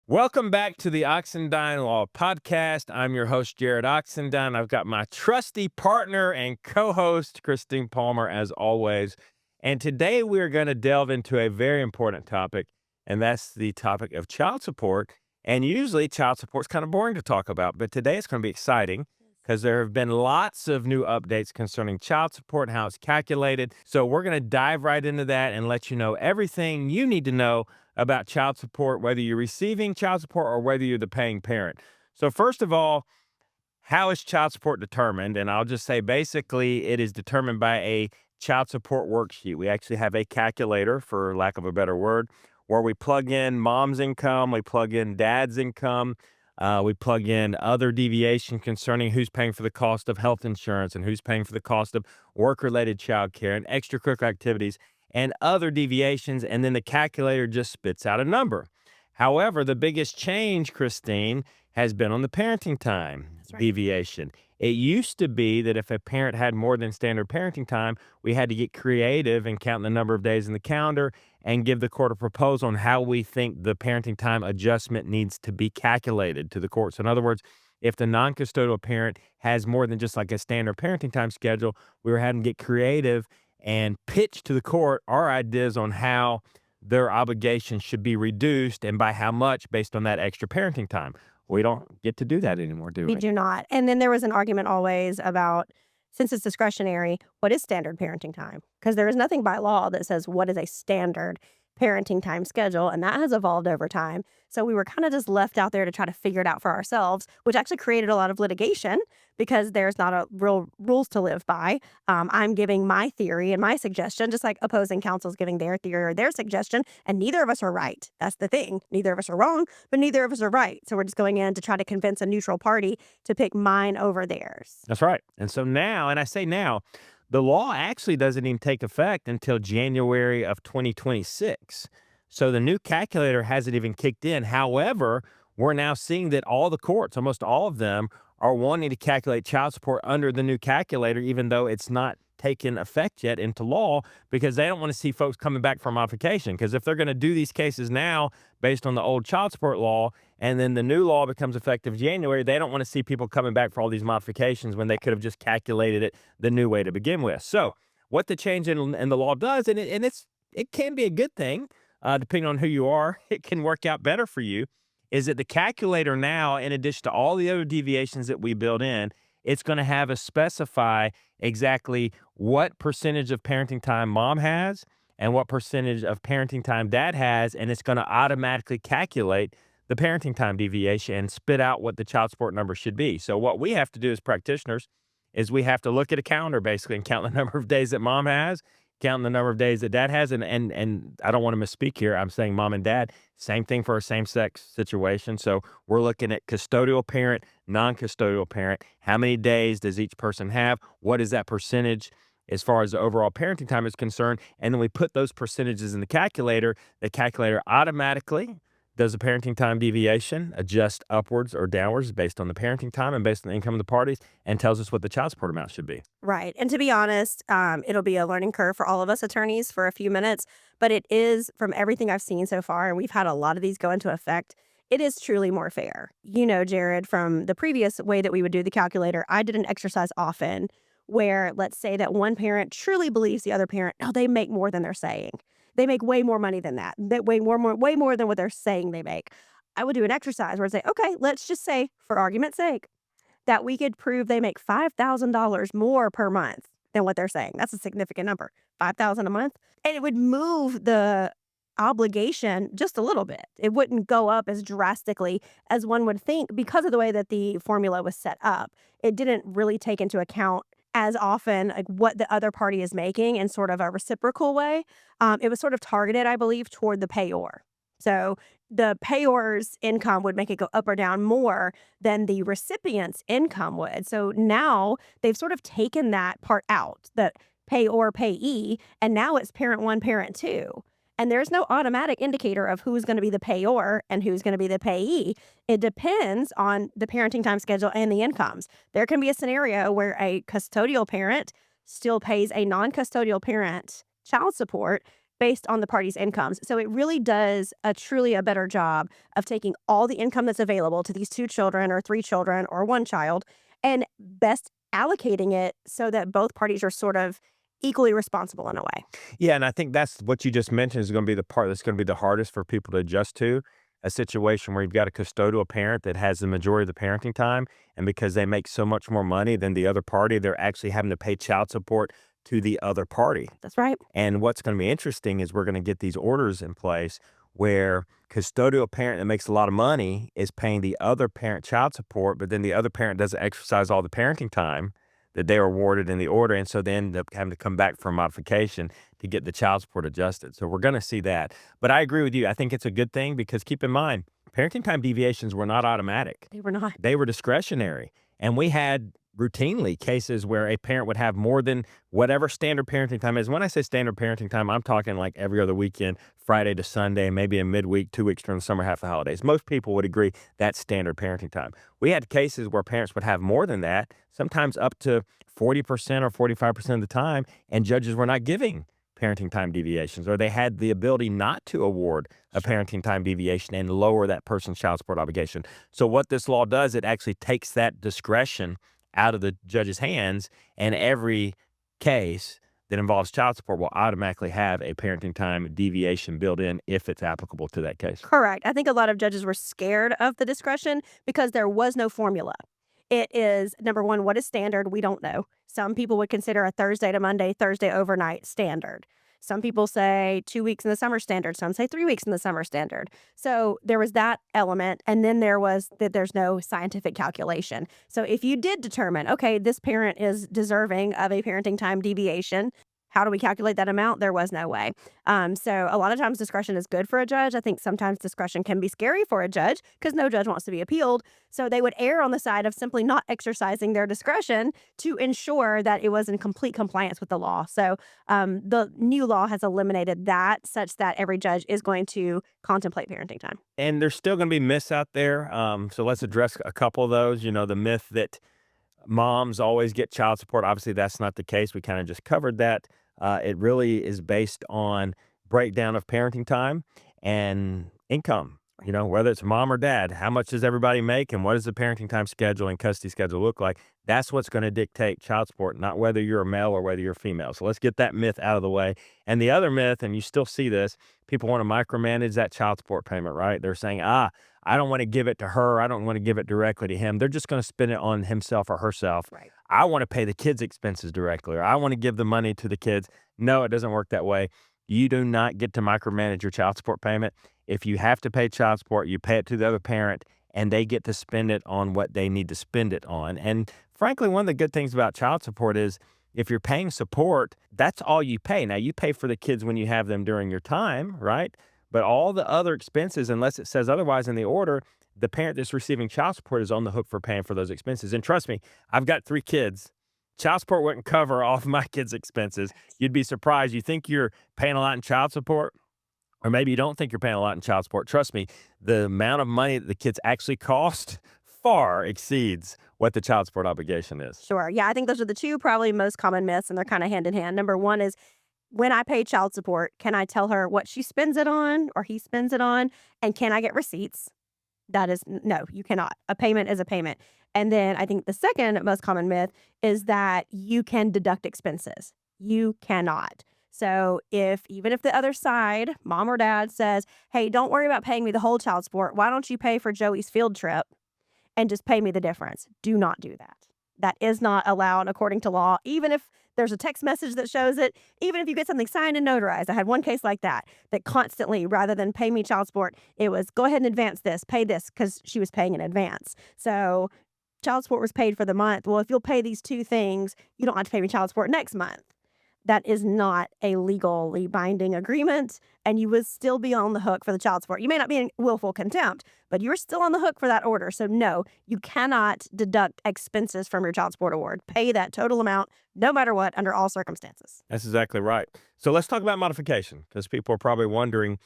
Welcome back to the Oxendine Law Podcast. I'm your host, Jarrod Oxendine. I've got my trusty partner and co-host, Christine Palmer, as always. And today we're going to delve into a very important topic, and that's the topic of child support. And usually child support is kind of boring to talk about, but today it's going to be exciting because there have been lots of new updates concerning child support and how it's calculated. So we're going to dive right into that and let you know everything you need to know about child support, whether you're receiving child support or whether you're the paying parent. So first of all, how is child support determined? And I'll just say basically it is determined by a child support worksheet. We actually have a calculator, for lack of a better word, where we plug in mom's income, we plug in dad's income, we plug in other deviation concerning who's paying for the cost of health insurance and who's paying for the cost of work-related child care and extracurricular activities and other deviations, and then the calculator just spits out a number. However, the biggest change, Christine, has been on the parenting time deviation. It used to be that if a parent had more than standard parenting time, we had to get creative and count the number of days in the calendar and give the court a proposal on how we think the parenting time adjustment needs to be calculated to the court. So in other words, if the non-custodial parent has more than just like a standard parenting time schedule, we were having to get creative and pitch to the court our ideas on how their obligations should be reduced and by how much based on that extra parenting time. We don't get to do that anymore, do We we? do not. And then there was an argument always about, since it's discretionary, what is standard parenting time? Because there is nothing by law that says what is a standard parenting time schedule, and that has evolved over time. So we were kind of just left out there to try to figure it out for ourselves, which actually created a lot of litigation because there's not a real rules to live by. I'm giving my theory and my suggestion, just like opposing counsel's giving their theory or their suggestion, and neither of us are right. That's the thing. Neither of us are wrong, but neither of us are right. So we're just going in to try to convince a neutral party to pick mine over theirs. That's right. And so now, and I say now, the law actually doesn't even take effect until January of 2026. So the new calculator hasn't even kicked in. However, we're now seeing that all the courts, almost all of them, are wanting to calculate child support under the new calculator, even though it's not taken effect yet into law, because they don't want to see folks coming back for modification. Because if they're going to do these cases now based on the old child support law, and then the new law becomes effective January, they don't want to see people coming back for all these modifications when they could have just calculated it the new way to begin with. So what the change in the law does, and it can be a good thing, depending on who you are, it can work out better for you, is that the calculator now, in addition to all the other deviations that we build in, it's going to have us specify exactly what percentage of parenting time mom has and what percentage of parenting time dad has, and it's going to automatically calculate the parenting time deviation and spit out what the child support number should be. So what we have to do as practitioners is we have to look at a calendar basically and count the number of days that mom has, count the number of days that dad has, and I don't want to misspeak here. I'm saying mom and dad, same thing for a same-sex situation. So we're looking at custodial parent, non-custodial parent. How many days does each person have? What is that percentage as far as the overall parenting time is concerned? And then we put those percentages in the calculator. The calculator automatically does the parenting time deviation, adjust upwards or downwards based on the parenting time and based on the income of the parties, and tells us what the child support amount should be. Right. And to be honest, it'll be a learning curve for all of us attorneys for a few minutes, but it is, from everything I've seen so far, and we've had a lot of these go into effect, it is truly more fair. You know, Jarrod, from the previous way that we would do the calculator, I did an exercise often where, let's say that one parent truly believes the other parent, no, they make more than they're saying. They make way more money than that. They way more than what they're saying they make. I would do an exercise where I'd say, okay, let's just say, for argument's sake, that we could prove they make $5,000 more per month than what they're saying. That's a significant number, 5,000 a month. And it would move the obligation just a little bit. It wouldn't go up as drastically as one would think because of the way that the formula was set up. It didn't really take into account as often like what the other party is making in sort of a reciprocal way. It was sort of targeted, I believe, toward the payor. So the payor's income would make it go up or down more than the recipient's income would. So now they've sort of taken that part out, that payor, payee, and now it's parent one, parent two. And there's no automatic indicator of who's going to be the payor and who's going to be the payee. It depends on the parenting time schedule and the incomes. There can be a scenario where a custodial parent still pays a non-custodial parent child support, based on the parties' incomes. So it really does truly a better job of taking all the income that's available to these 2 children or 3 children or 1 child and best allocating it so that both parties are sort of equally responsible in a way. Yeah, and I think that's what you just mentioned is going to be the part that's going to be the hardest for people to adjust to. A situation where you've got a custodial parent that has the majority of the parenting time, and because they make so much more money than the other party, they're actually having to pay child support to the other party. That's right. And what's going to be interesting is we're going to get these orders in place where custodial parent that makes a lot of money is paying the other parent child support, but then the other parent doesn't exercise all the parenting time that they were awarded in the order. And so they end up having to come back for a modification to get the child support adjusted. So we're going to see that. But I agree with you. I think it's a good thing because keep in mind, parenting time deviations were not automatic. They were not. They were discretionary. And we had routinely cases where a parent would have more than whatever standard parenting time is. When I say standard parenting time, I'm talking like every other weekend, Friday to Sunday, maybe a midweek, 2 weeks during the summer, half the holidays. Most people would agree that's standard parenting time. We had cases where parents would have more than that, sometimes up to 40% or 45% of the time, and judges were not giving parenting time deviations, or they had the ability not to award a parenting time deviation and lower that person's child support obligation. So what this law does, it actually takes that discretion out of the judge's hands, and every case that involves child support will automatically have a parenting time deviation built in if it's applicable to that case. Correct. I think a lot of judges were scared of the discretion because there was no formula. It is, number one, what is standard? We don't know. Some people would consider a Thursday to Monday, Thursday overnight standard. Some people say 2 weeks in the summer standard. Some say 3 weeks in the summer standard. So there was that element. And then there was that there's no scientific calculation. So if you did determine, okay, this parent is deserving of a parenting time deviation, how do we calculate that amount? There was no way. So a lot of times discretion is good for a judge. I think sometimes discretion can be scary for a judge because no judge wants to be appealed. So they would err on the side of simply not exercising their discretion to ensure that it was in complete compliance with the law. So the new law has eliminated that such that every judge is going to contemplate parenting time. And there's still going to be myths out there. So let's address a couple of those. You know, the myth that moms always get child support. Obviously, that's not the case. We kind of just covered that. It really is based on breakdown of parenting time and income. You know, whether it's mom or dad, how much does everybody make and what does the parenting time schedule and custody schedule look like? That's what's going to dictate child support, not whether you're a male or whether you're a female. So let's get that myth out of the way. And the other myth, and you still see this, people want to micromanage that child support payment, right? They're saying, I don't want to give it to her. I don't want to give it directly to him. They're just going to spend it on himself or herself. Right. I want to pay the kids' expenses directly, or I want to give the money to the kids. No, it doesn't work that way. You do not get to micromanage your child support payment. If you have to pay child support, you pay it to the other parent, and they get to spend it on what they need to spend it on. And frankly, one of the good things about child support is if you're paying support, that's all you pay. Now, you pay for the kids when you have them during your time, right? But all the other expenses, unless it says otherwise in the order, the parent that's receiving child support is on the hook for paying for those expenses. And trust me, I've got 3 kids. Child support wouldn't cover all of my kids' expenses. You'd be surprised. You think you're paying a lot in child support, or maybe you don't think you're paying a lot in child support. Trust me, the amount of money that the kids actually cost far exceeds what the child support obligation is. Sure. Yeah, I think those are the 2 probably most common myths, and they're kind of hand in hand. Number one is when I pay child support, can I tell her what she spends it on or he spends it on? And can I get receipts? That is, no, you cannot. A payment is a payment. And then I think the second most common myth is that you can deduct expenses. You cannot. So even if the other side, mom or dad, says, hey, don't worry about paying me the whole child support. Why don't you pay for Joey's field trip and just pay me the difference? Do not do that. That is not allowed according to law, even if there's a text message that shows it, even if you get something signed and notarized. I had one case like that constantly, rather than pay me child support, it was go ahead and advance this, pay this, because she was paying in advance. So child support was paid for the month. Well, if you'll pay these 2 things, you don't have to pay me child support next month. That is not a legally binding agreement, and you would still be on the hook for the child support. You may not be in willful contempt, but you're still on the hook for that order. So no, you cannot deduct expenses from your child support award. Pay that total amount, no matter what, under all circumstances. That's exactly right. So let's talk about modification, because people are probably wondering,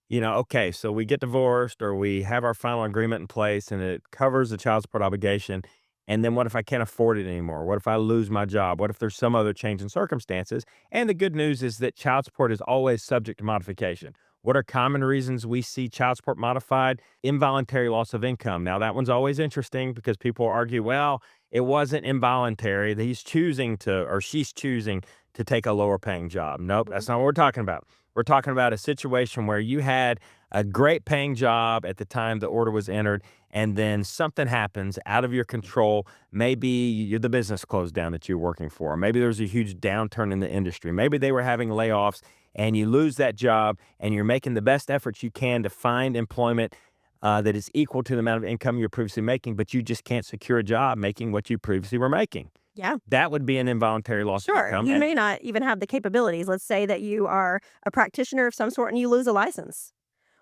okay, so we get divorced or we have our final agreement in place and it covers the child support obligation. And then what if I can't afford it anymore? What if I lose my job? What if there's some other change in circumstances? And the good news is that child support is always subject to modification. What are common reasons we see child support modified? Involuntary loss of income. Now, that one's always interesting because people argue, well, it wasn't involuntary. He's choosing to, or she's choosing to take a lower paying job. Nope, that's not what we're talking about. We're talking about a situation where you had a great paying job at the time the order was entered, and then something happens out of your control. Maybe the business closed down that you're working for. Maybe there was a huge downturn in the industry. Maybe they were having layoffs and you lose that job and you're making the best efforts you can to find employment that is equal to the amount of income you're previously making, but you just can't secure a job making what you previously were making. Yeah. That would be an involuntary loss of Sure. income. You may not even have the capabilities. Let's say that you are a practitioner of some sort and you lose a license.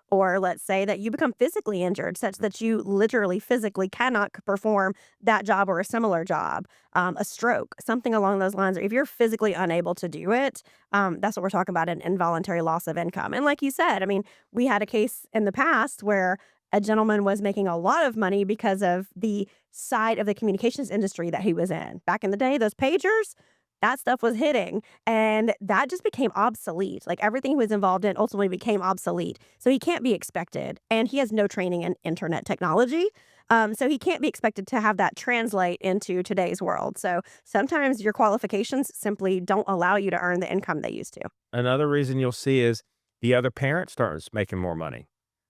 Or let's say that you become physically injured such that you literally physically cannot perform that job or a similar job, a stroke, something along those lines. Or if you're physically unable to do it, that's what we're talking about, an involuntary loss of income. And like you said, I mean, we had a case in the past where a gentleman was making a lot of money because of the side of the communications industry that he was in. Back in the day, those pagers, that stuff was hitting and that just became obsolete. Like everything he was involved in ultimately became obsolete. So he can't be expected. And he has no training in internet technology. So he can't be expected to have that translate into today's world. So sometimes your qualifications simply don't allow you to earn the income they used to. Another reason you'll see is the other parent starts making more money.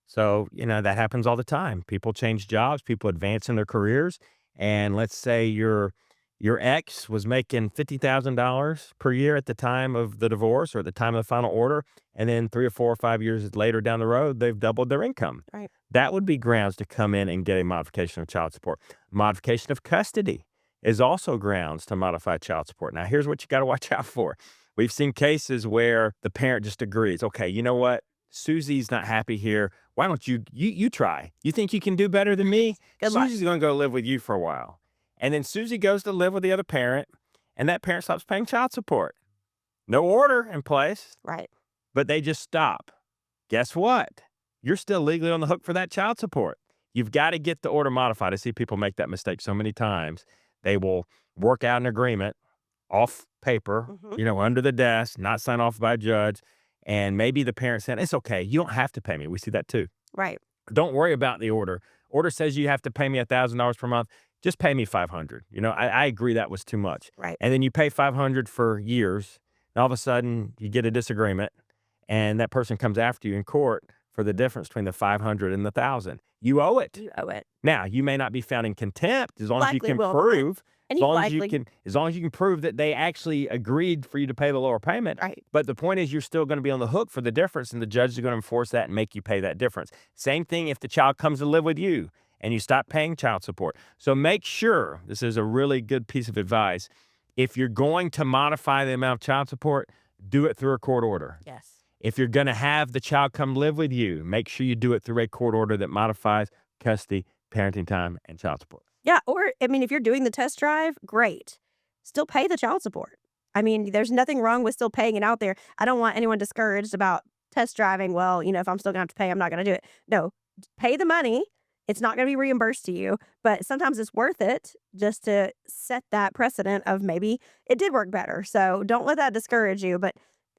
So, that happens all the time. People change jobs, people advance in their careers. And let's say your ex was making $50,000 per year at the time of the divorce or at the time of the final order. And then 3 or 4 or 5 years later down the road, they've doubled their income. Right. That would be grounds to come in and get a modification of child support. Modification of custody is also grounds to modify child support. Now, here's what you got to watch out for. We've seen cases where the parent just agrees, okay, you know what? Susie's not happy here. Why don't you try? You think you can do better than me? Good luck. Susie's going to go live with you for a while. And then Susie goes to live with the other parent, and that parent stops paying child support. No order in place, Right. but they just stop. Guess what? You're still legally on the hook for that child support. You've got to get the order modified. I see people make that mistake so many times. They will work out an agreement off paper, under the desk, not signed off by a judge. And maybe the parent said, it's okay. You don't have to pay me. We see that too. Right. Don't worry about the order. Order says you have to pay me $1,000 per month. Just pay me $500. I agree that was too much. Right. And then you pay $500 for years. And all of a sudden you get a disagreement and that person comes after you in court for the difference between the $500 and the $1,000. You owe it. You owe it. Now, you may not be found in contempt as long as you Likely can will not. prove, And as you long as likely, you can prove that they actually agreed for you to pay the lower payment. right. But the point is you're still going to be on the hook for the difference, and the judge is going to enforce that and make you pay that difference. Same thing if the child comes to live with you and you stop paying child support. So make sure, this is a really good piece of advice, if you're going to modify the amount of child support, do it through a court order. Yes. If you're going to have the child come live with you, make sure you do it through a court order that modifies custody, parenting time, and child support. Yeah. Or, I mean, if you're doing the test drive, great. Still pay the child support. I mean, there's nothing wrong with still paying it out there. I don't want anyone discouraged about test driving. Well, if I'm still going to have to pay, I'm not going to do it. No, pay the money. It's not going to be reimbursed to you, but sometimes it's worth it just to set that precedent of maybe it did work better. So don't let that discourage you. But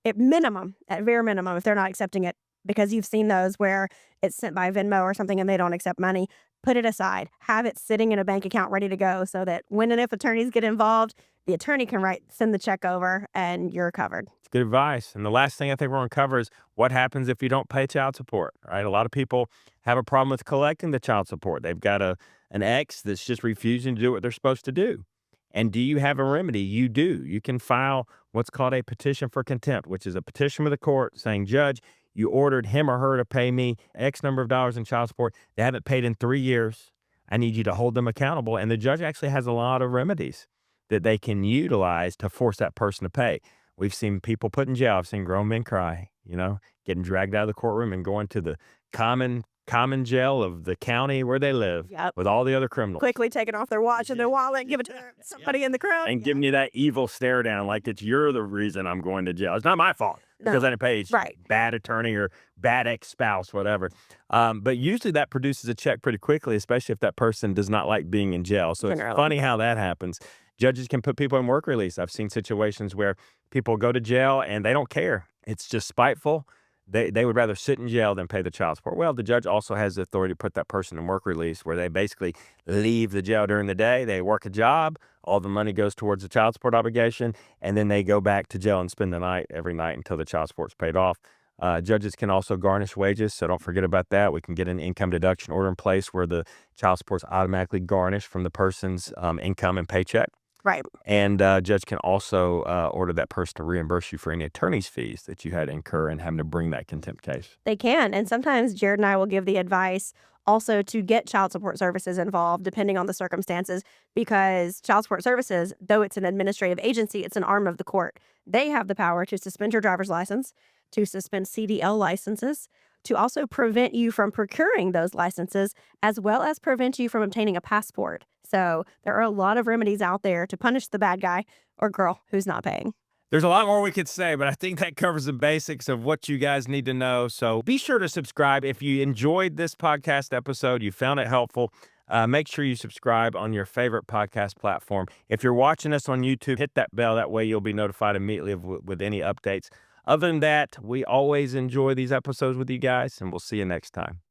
at very minimum, if they're not accepting it, because you've seen those where it's sent by Venmo or something and they don't accept money, put it aside. Have it sitting in a bank account ready to go so that when and if attorneys get involved, the attorney can send the check over and you're covered. It's good advice. And the last thing I think we're going to cover is what happens if you don't pay child support, right? A lot of people have a problem with collecting the child support. They've got an ex that's just refusing to do what they're supposed to do. And do you have a remedy? You do. You can file what's called a petition for contempt, which is a petition with the court saying, Judge, you ordered him or her to pay me X number of dollars in child support. They haven't paid in 3 years. I need you to hold them accountable. And the judge actually has a lot of remedies that they can utilize to force that person to pay. We've seen people put in jail. I've seen grown men cry, getting dragged out of the courtroom and going to the common common jail of the county where they live Yep. with all the other criminals. Quickly taking off their watch and their wallet, give it to somebody in the crowd. And giving you that evil stare down like it's you're the reason I'm going to jail. It's not my fault because I didn't pay bad attorney or bad ex-spouse, whatever. But usually that produces a check pretty quickly, especially if that person does not like being in jail. So it's funny how that happens. Judges can put people in work release. I've seen situations where people go to jail and they don't care. It's just spiteful. They would rather sit in jail than pay the child support. Well, the judge also has the authority to put that person in work release where they basically leave the jail during the day. They work a job. All the money goes towards the child support obligation. And then they go back to jail and spend the night every night until the child support's paid off. Judges can also garnish wages, so don't forget about that. We can get an income deduction order in place where the child support's automatically garnished from the person's income and paycheck. Right. And judge can also order that person to reimburse you for any attorney's fees that you had to incur in having to bring that contempt case. They can. And sometimes Jarrod and I will give the advice also to get child support services involved, depending on the circumstances, because child support services, though it's an administrative agency, it's an arm of the court. They have the power to suspend your driver's license, to suspend CDL licenses, to also prevent you from procuring those licenses, as well as prevent you from obtaining a passport. So there are a lot of remedies out there to punish the bad guy or girl who's not paying. There's a lot more we could say, but I think that covers the basics of what you guys need to know. So be sure to subscribe. If you enjoyed this podcast episode, you found it helpful, make sure you subscribe on your favorite podcast platform. If you're watching us on YouTube, hit that bell. That way you'll be notified immediately with any updates. Other than that, we always enjoy these episodes with you guys, and we'll see you next time.